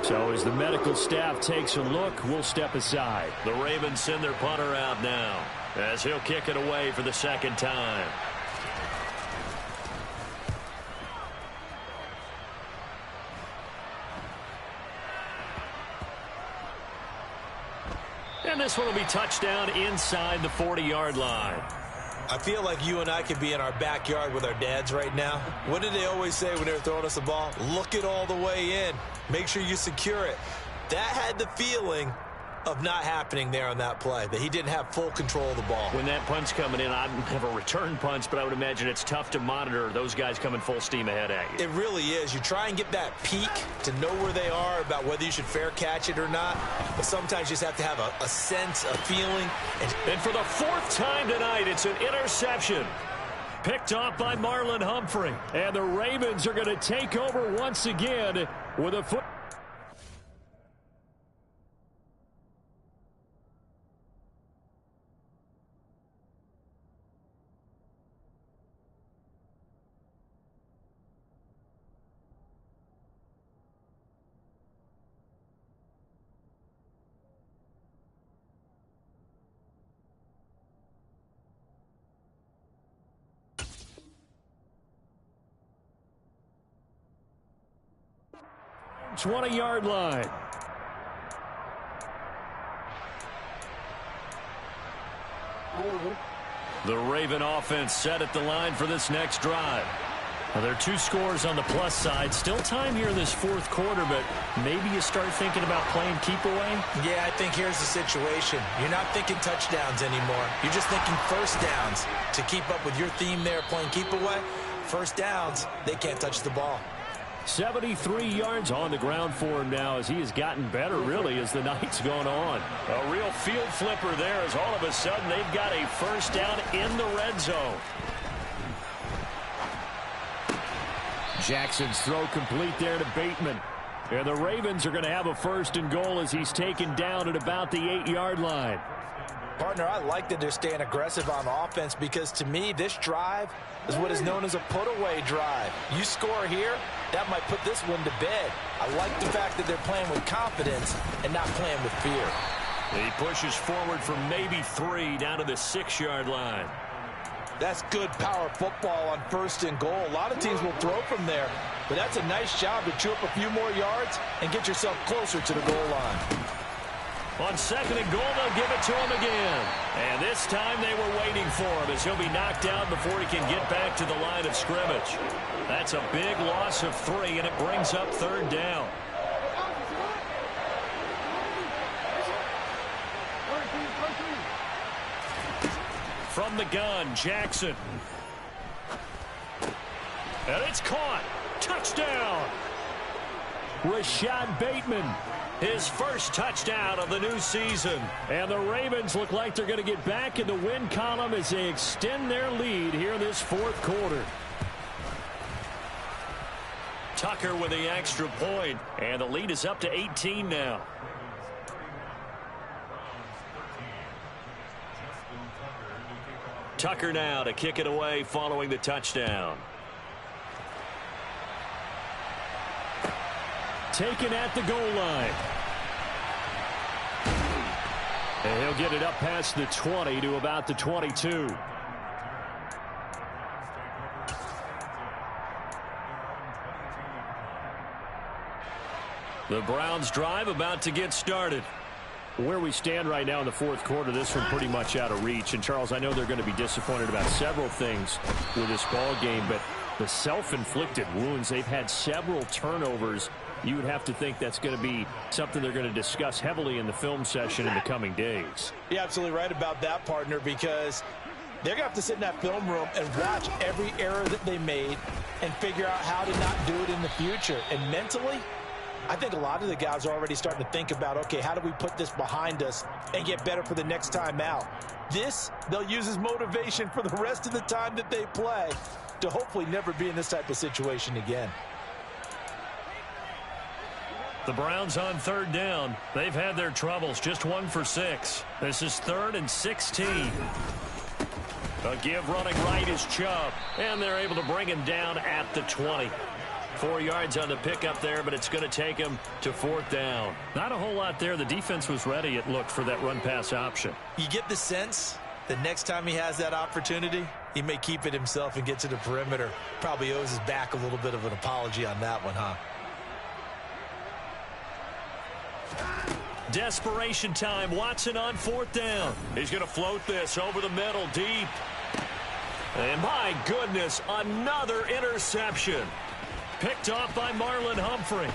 So as the medical staff takes a look, we'll step aside. The Ravens send their punter out now as he'll kick it away for the 2nd time. And this one will be touchdown inside the 40-yard line. I feel like you and I could be in our backyard with our dads right now. What did they always say when they were throwing us the ball? Look it all the way in. Make sure you secure it. That had the feeling of not happening there on that play, that he didn't have full control of the ball. When that punt's coming in, I don't have a return punch, but I would imagine it's tough to monitor those guys coming full steam ahead at you. It really is. You try and get that peek to know where they are, about whether you should fair catch it or not, but sometimes you just have to have a sense, a feeling. And for the fourth time tonight, it's an interception. Picked off by Marlon Humphrey. And the Ravens are going to take over once again with a foot. ...20-yard line. The Raven offense set at the line for this next drive. Now, there are 2 scores on the plus side. Still time here in this fourth quarter, but maybe you start thinking about playing keep away? Yeah, I think here's the situation. You're not thinking touchdowns anymore. You're just thinking first downs. To keep up with your theme there, playing keep away, first downs, they can't touch the ball. 73 yards on the ground for him now as he has gotten better, really, as the night's gone on. A real field flipper there as all of a sudden they've got a first down in the red zone. Jackson's throw complete there to Bateman. And the Ravens are going to have a first and goal as he's taken down at about the 8-yard line. Partner, I like that they're staying aggressive on offense because, to me, this drive is what is known as a put-away drive. You score here, that might put this one to bed. I like the fact that they're playing with confidence and not playing with fear. He pushes forward for maybe 3 down to the 6-yard line. That's good power football on first and goal. A lot of teams will throw from there, but that's a nice job to chew up a few more yards and get yourself closer to the goal line. On second and goal, they'll give it to him again. And this time they were waiting for him as he'll be knocked out before he can get back to the line of scrimmage. That's a big loss of 3, and it brings up third down. From the gun, Jackson. And it's caught. Touchdown. Rashad Bateman. His first touchdown of the new season. And the Ravens look like they're going to get back in the win column as they extend their lead here this fourth quarter. Tucker with the extra point, and the lead is up to 18 now. Tucker now to kick it away following the touchdown. Taken at the goal line. And he'll get it up past the 20 to about the 22. The Browns drive about to get started. Where we stand right now in the fourth quarter, this one pretty much out of reach. And, Charles, I know they're going to be disappointed about several things with this ball game, but the self-inflicted wounds, they've had several turnovers. You would have to think that's going to be something they're going to discuss heavily in the film session in the coming days. You're absolutely right about that, partner, because they're going to have to sit in that film room and watch every error that they made and figure out how to not do it in the future. And mentally, I think a lot of the guys are already starting to think about, okay, how do we put this behind us and get better for the next time out? This, they'll use as motivation for the rest of the time that they play to hopefully never be in this type of situation again. The Browns on third down. They've had their troubles, just 1 for 6. This is 3rd and 16. A give running right is Chubb, and they're able to bring him down at the 20. 4 yards on the pickup there, but it's going to take him to 4th down. Not a whole lot there. The defense was ready, it looked, for that run-pass option. You get the sense that next time he has that opportunity, he may keep it himself and get to the perimeter. Probably owes his back a little bit of an apology on that one, huh? Desperation time. Watson on 4th down. He's going to float this over the middle deep. And my goodness, another interception. Picked off by Marlon Humphrey.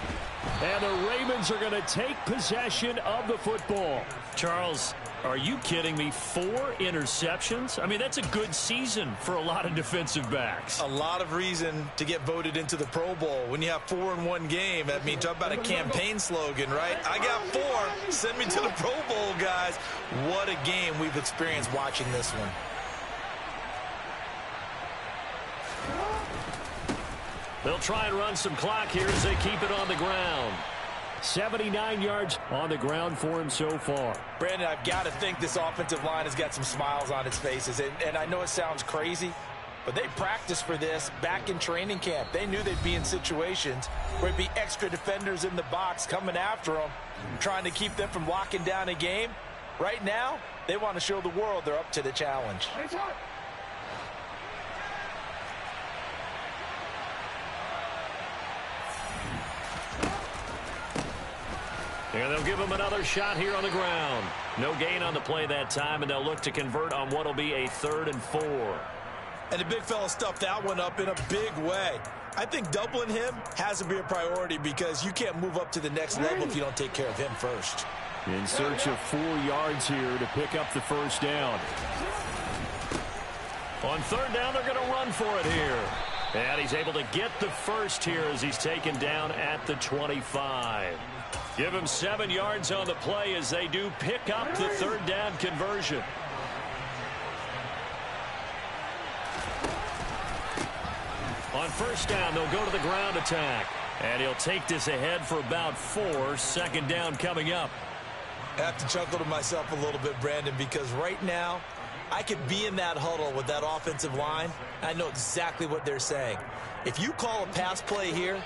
And the Ravens are going to take possession of the football. Charles, are you kidding me? 4 interceptions? I mean, that's a good season for a lot of defensive backs. A lot of reason to get voted into the Pro Bowl. When you have 4 in one game, I mean, talk about a campaign slogan, right? I got 4. Send me to the Pro Bowl, guys. What a game we've experienced watching this one. They'll try and run some clock here as they keep it on the ground. 79 yards on the ground for him so far. Brandon, I've got to think this offensive line has got some smiles on its faces. And I know it sounds crazy, but they practiced for this back in training camp. They knew they'd be in situations where it'd be extra defenders in the box coming after them, trying to keep them from locking down a game. Right now, they want to show the world they're up to the challenge. And they'll give him another shot here on the ground. No gain on the play that time, and they'll look to convert on what will be a 3rd and 4. And the big fella stuffed that one up in a big way. I think doubling him has to be a priority because you can't move up to the next level if you don't take care of him first. In search of 4 yards here to pick up the first down. On 3rd down, they're going to run for it here. And he's able to get the first here as he's taken down at the 25. Give him 7 yards on the play as they do pick up the 3rd down conversion. On 1st down, they'll go to the ground attack. And he'll take this ahead for about 4. 2nd down coming up. I have to chuckle to myself a little bit, Brandon, because right now, I could be in that huddle with that offensive line. I know exactly what they're saying. If you call a pass play here,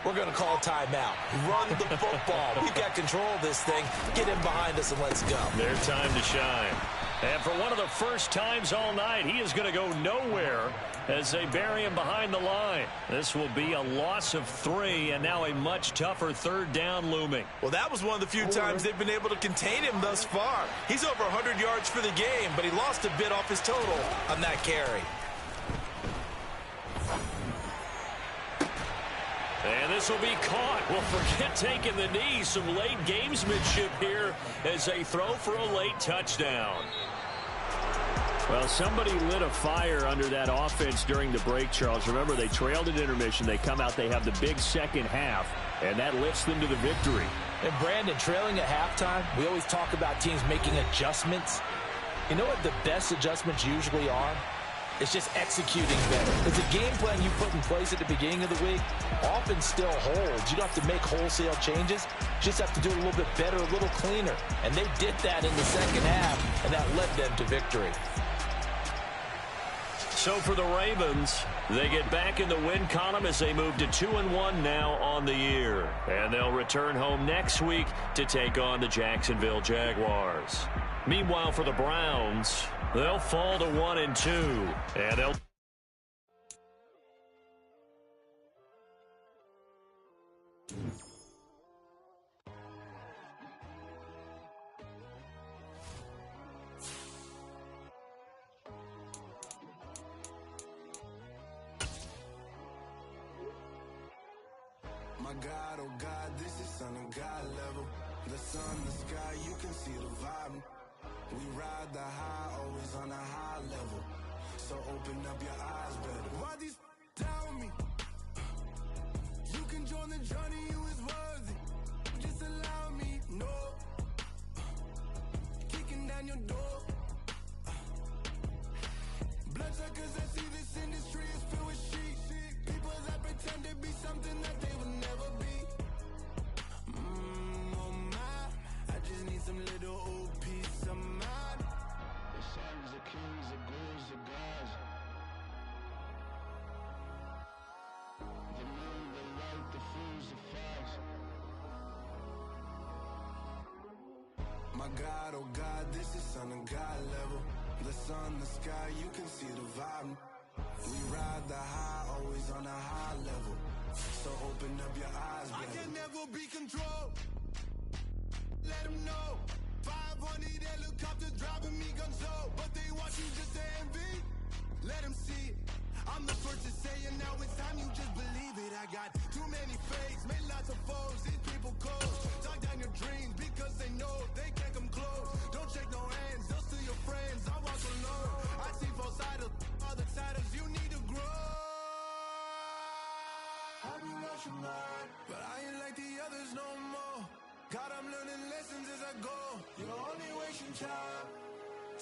we're going to call a timeout. Run the football. We've got control of this thing. Get in behind us and let's go. Their time to shine. And for one of the first times all night, he is going to go nowhere as they bury him behind the line. This will be a loss of 3 and now a much tougher 3rd down looming. Well, that was one of the few times they've been able to contain him thus far. He's over 100 yards for the game, but he lost a bit off his total on that carry. And this will be caught. Well, forget taking the knee. Some late gamesmanship here as they throw for a late touchdown. Well, somebody lit a fire under that offense during the break, Charles. Remember, they trailed at intermission. They come out, they have the big second half, and that lifts them to the victory. And, Brandon, trailing at halftime, we always talk about teams making adjustments. You know what the best adjustments usually are? It's just executing better. It's a game plan you put in place at the beginning of the week often still holds. You don't have to make wholesale changes. You just have to do it a little bit better, a little cleaner. And they did that in the second half, and that led them to victory. So for the Ravens, they get back in the win column as they move to 2-1 now on the year. And they'll return home next week to take on the Jacksonville Jaguars. Meanwhile, for the Browns, they'll fall to 1-2, and they'll... My God, oh God, this is Son of God level. The sun, the sky, you can see the vibe. We ride the high, always on a high level. So open up your eyes better. Why these tell me? You can join the journey, you is worthy. Just allow me, no. Kicking down your door. Bloodsuckers that see this industry is filled with sheep. People that pretend to be something that they will never be. Oh my, I just need some little old peace of mind. The sons of kings, the ghouls, the gods. The moon, the light, the fools, the facts. My God, oh God, this is Son of God level. The sun, the sky, you can see the vibe. We ride the high, always on a high level. So open up your eyes, baby. I can never be controlled. Let them know. 500 helicopters driving me gonzo. But they watch you just to envy. Let them see it. I'm the first to say it, now it's time you just believe it. I got too many fakes, made lots of foes.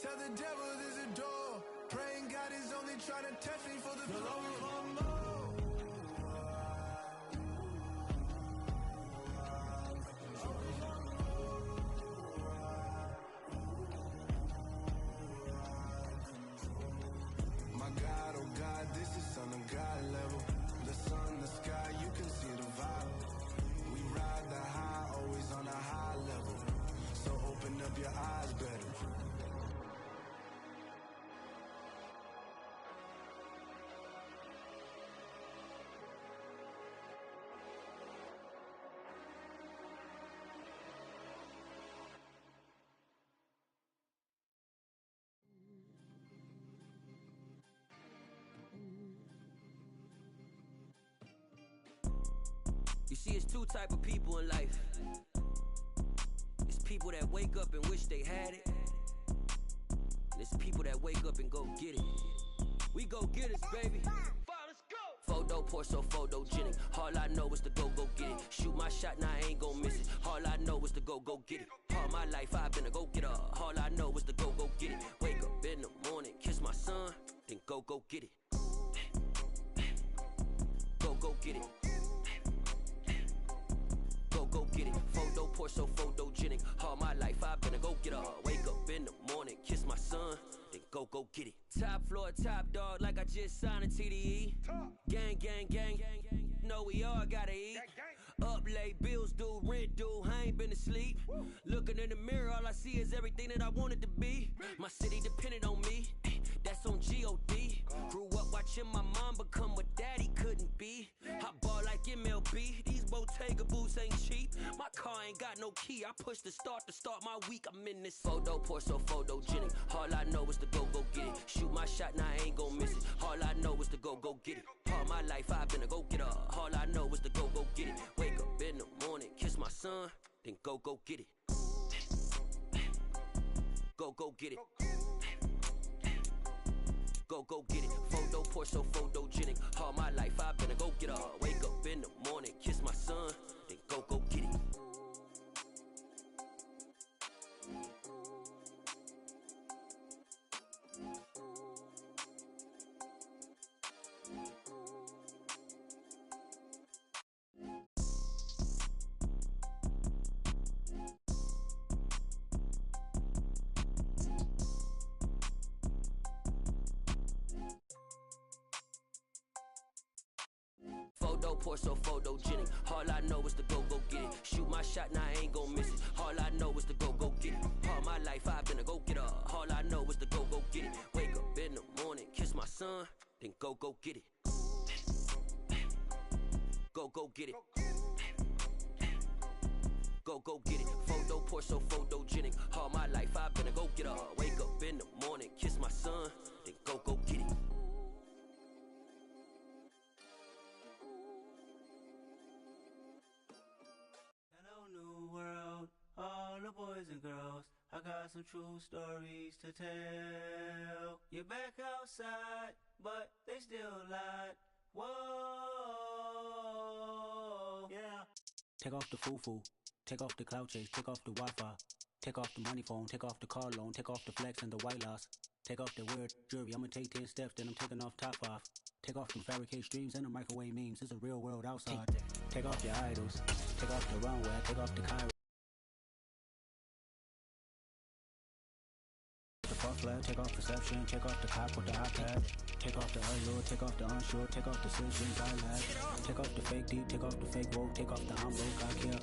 Tell the devil there's a door. Praying God is only trying to test me for the love of my You see, it's two type of people in life. It's people that wake up and wish they had it. And it's people that wake up and go get it. We go get it, baby. Photo pour so photogenic. All I know is to go get it. Shoot my shot, now I ain't gon' miss it. All I know is to go get it. All my life I've been a go getter. All I know is to go get it. Wake up in the morning, kiss my son, then go get it. Go get it. Go get it. Photo pour so photogenic. All my life I've been a go getter. Wake up in the morning, kiss my son, then go get it. Top floor, top dog, like I just signed a TDE. Gang, gang, gang, know we all gotta eat. Up late, bills due, rent due, I ain't been asleep. Looking in the mirror, all I see is everything that I wanted to be. My city depended on me, that's on G.O.D. Grew up watching my mom become what daddy couldn't be. I ball like MLB, these Bottega boots ain't cheap. My car ain't got no key, I push the start to start my week. I'm in this photo pour so photogenic. All I know is to go get it. Shoot my shot, now I ain't gon' miss it. All I know is to go get it. All my life I've been a go getter. All I know is to go get it. Wake up in the morning, kiss my son, then go get it. Go get it. Go get it. Photo pour so photogenic. All my life I've been a go getter. Wake up in the morning, kiss my son, then go get it. Photo pour so photogenic. All I know is to go get it. Shoot my shot, now I ain't gon' miss it. All I know is to go get it. All my life I've been a go getter. All I know is to go get it. Wake up in the morning, kiss my son, then go get it. Go get it. Go get it. Photo pour so photogenic. All my life I've been a go getter. Wake up in the morning, kiss my son, then go get it. All the boys and girls, I got some true stories to tell. You're back outside, but they still lied. Whoa, yeah. Take off the foo-foo, take off the cloud chase, take off the Wi-Fi, take off the money phone, take off the car loan, take off the flex and the white loss. Take off the weird jewelry, I'ma take 10 steps, then I'm taking off top off. Take off them fabricate streams and the microwave memes, it's a real world outside. Take off your idols, take off the runway, take off the Cairo. Flag, take off perception, take off the cop with the iPad. Take off the allure, take off the unsure, take off decisions I lack. Take off the fake deep, take off the fake woke, take off the I'm broke, I care.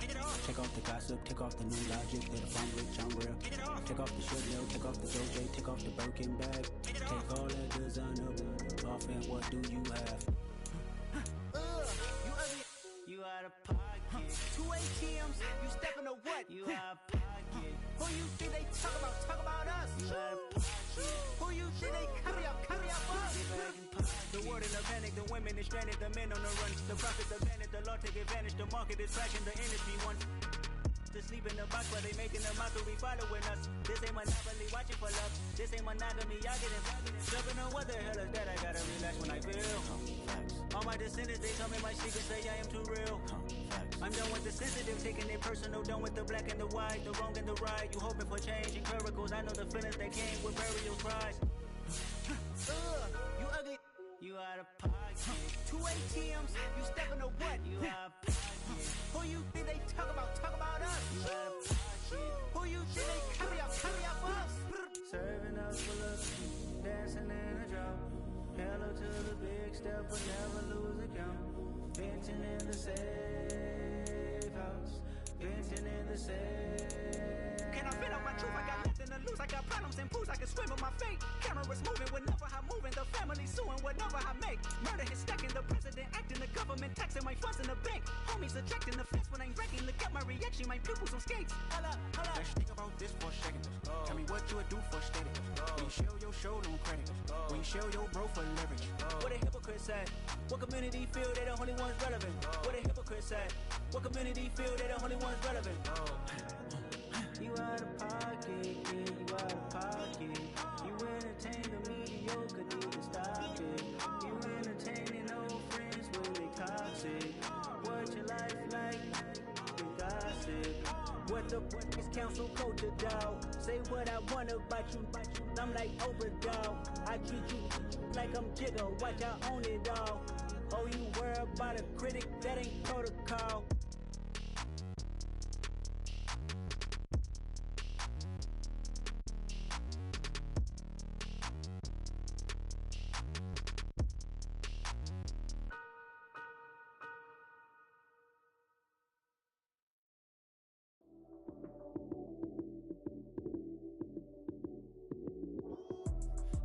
Take off the gossip, take off the new logic, that if I'm rich, I'm real. Take off the shit mill, take off the Doge, take off the Birkin bag. Take all that designer off and what do you have? You out of pocket. 2 ATMs, you stepping to what? You out of pocket. Who you think they talk about us? You out of pocket. Who you think they carry up us? The world in a panic, the women is stranded, the men on the run. The profits are vanished, the law take advantage, the market is crashing, the industry wants to sleep in the box where they making a mockery following us. This ain't monopoly, watching for love. This ain't monogamy, y'all getting jumping on what the hell is that? I gotta relax when I feel. All my descendants, they come in my sleep and say I am too real. I'm done with the sensitive, taking it personal, done with the black and the white, the wrong and the right. You hoping for change and miracles. I know the feelings that came with burial cries. You ugly. You out of pocket. 2 ATMs, you stepping to what? You out of pocket. Who you think they talk about us? You out of pocket. Who you think they carry up us? Serving us for love, dancing in a drought. Hello to the big step, but never lose a count. Venting in the safe house. Venting in the safe. Can I fit up my truth? I got nothing to lose. I got problems and pools. I can swim with my fate. Cameras moving whenever I'm moving. The family suing whatever I make. Murder is stacking. The president acting. The government taxing my funds in the bank. Homies ejecting the fence when I'm wrecking. Look at my reaction. My pupils on skates. Hold up. Let's think about this for a second. Tell me what you would do for steady. When you show your show, no credit. When you show your bro for leverage. What a hypocrite said. What community feel they the only ones relevant? What a hypocrite said. What community feel they the only ones relevant? You out of pocket, yeah, you out of pocket. You entertain the mediocre, need to stop it. You entertaining old friends when they toxic. What your life like? The gossip. What the is council culture, dog? Say what I want about you. I'm like overdog. I treat you like I'm Jigga. Watch I own it all. Oh, you worry about a critic? That ain't protocol.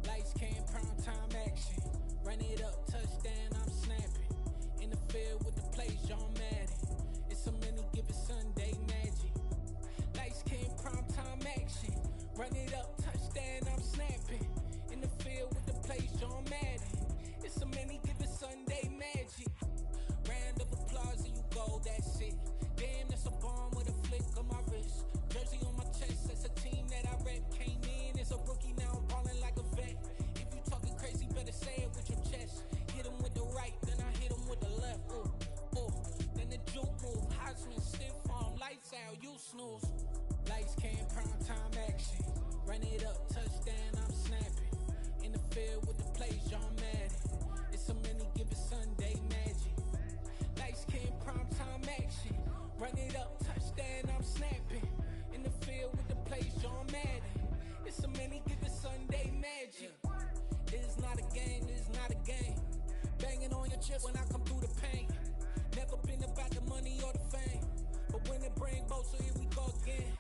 Lights came, prime time action. Run it up, touchdown, I'm snapping. In the field with the plays, John Madden. It's a many given Sunday magic. Lights came, prime time action. Run it up, touchdown, I'm snapping. In the field with the plays, John Madden. It's a many given Sunday magic. Round of applause and you go, that's it. Damn, that's a bomb with a flick on my wrist. Jersey on my chest, that's a team that I rep. Came in as a rookie, now I'm ballin' like a vet. If you talking crazy, better say it with your chest. Hit him with the right, then I hit him with the left. Ooh, ooh. Then the juke move, Heisman, stiff arm, lights out, you snooze. Lights came, prime time action. Run it up, touchdown, I'm snapping. In the field with the plays, John Madden. It's a many given Sunday magic. Lights came, prime time action. Run it up, touchdown, I'm snapping. In the field with the plays, John Madden. It's a many given Sunday magic. It is not a game, it is not a game. Banging on your chest when I come through the pain. Never been about the money or the fame. But when it bring both, so here we go again.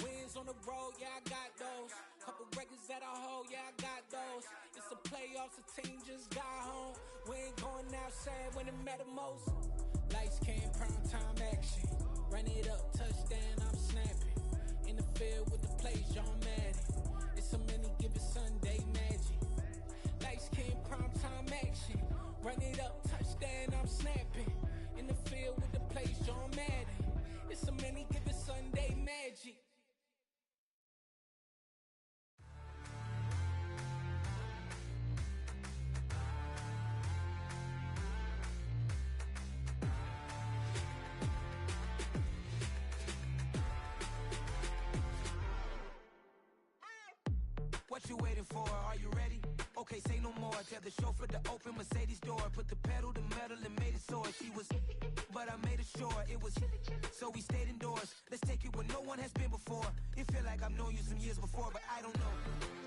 Wins on the road, yeah, I got those. Couple records that I hold, yeah, I got those. It's the playoffs, the team just got home. We ain't going outside when it matter most. Lights came, prime time action. Run it up, touchdown, I'm snapping. In the field with the plays, John Madden. It's a many given Sunday magic. Lights came, prime time action. Run it up, touchdown, I'm snapping. In the field with the plays, John Madden. It's a many given Sunday magic. What you waiting for? Are you ready? Okay, say no more. Tell the chauffeur to open Mercedes door. Put the pedal to metal and made it soar. She was, but I made it sure it was. So we stayed indoors. Let's take it where no one has been before. It feel like I've known you some years before, but I don't know.